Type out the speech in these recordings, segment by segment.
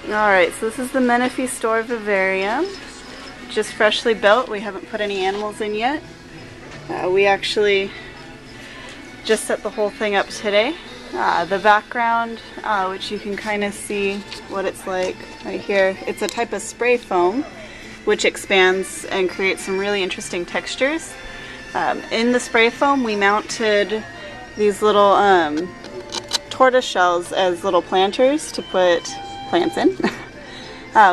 Alright, so this is the Menifee store Vivarium. Just freshly built. We haven't put any animals in yet. We actually just set the whole thing up today. The background, which you can kind of see what it's like right here, it's a type of spray foam which expands and creates some really interesting textures. In the spray foam we mounted these little tortoise shells as little planters to put plants in.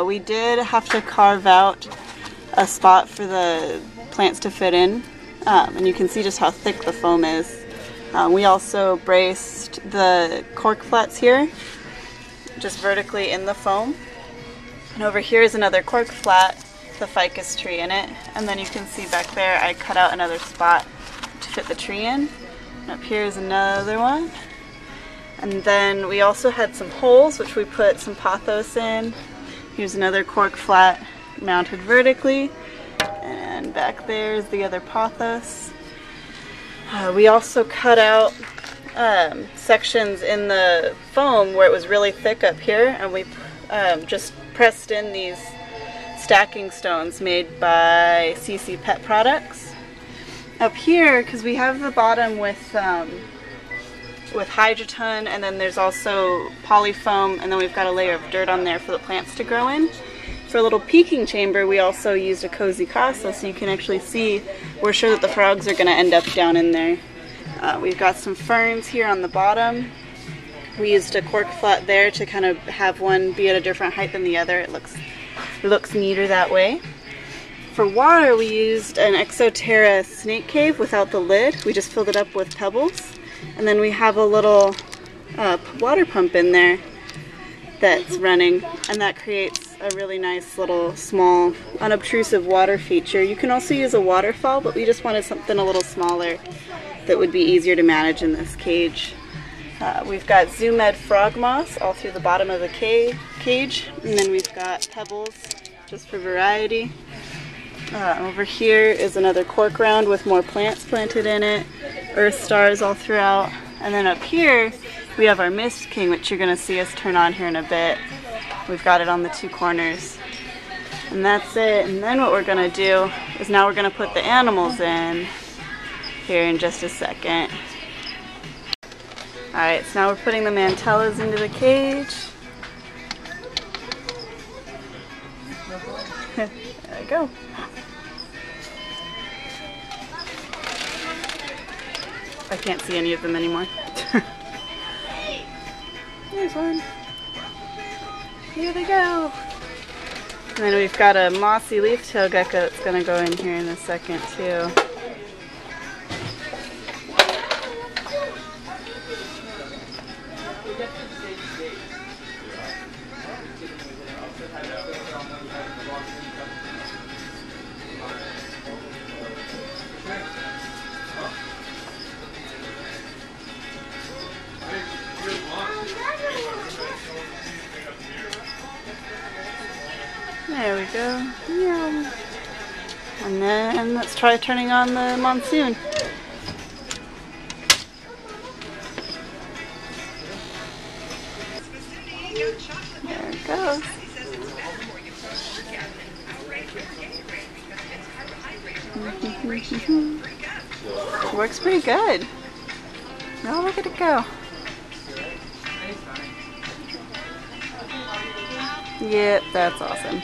We did have to carve out a spot for the plants to fit in, and you can see just how thick the foam is. We also braced the cork flats here just vertically in the foam, and over here is another cork flat with a ficus tree in it, and then you can see back there I cut out another spot to fit the tree in. And up here is another one. And then we also had some holes which we put some pothos in. Here's another cork flat mounted vertically, and back there is the other pothos. We also cut out sections in the foam where it was really thick up here, and we just pressed in these stacking stones made by CC Pet Products. Up here, because we have the bottom with hydroton, and then there's also polyfoam, and then we've got a layer of dirt on there for the plants to grow in. For a little peeking chamber, we also used a cozy casa, so you can actually see, we're sure that the frogs are going to end up down in there. We've got some ferns here on the bottom. We used a cork flat there to kind of have one be at a different height than the other. It looks neater that way. For water, we used an Exoterra snake cave without the lid. We just filled it up with pebbles. And then we have a little water pump in there that's running, and that creates a really nice little small unobtrusive water feature. You can also use a waterfall, but we just wanted something a little smaller that would be easier to manage in this cage. We've got Zoo Med frog moss all through the bottom of the cage, and then we've got pebbles just for variety. Over here is another cork round with more plants planted in it, earth stars all throughout, and then up here we have our Mist King, which you're going to see us turn on here in a bit. We've got it on the two corners, and that's it. And then what we're going to do is now we're going to put the animals in here in just a second. Alright, so now we're putting the mantellas into the cage. There we go. I can't see any of them anymore. There's one. Here they go. And then we've got a mossy leaf-tail gecko that's going to go in here in a second too. There we go. Yum. And then let's try turning on the monsoon. There it goes. Works pretty good. Oh, look at it go. Yep, that's awesome.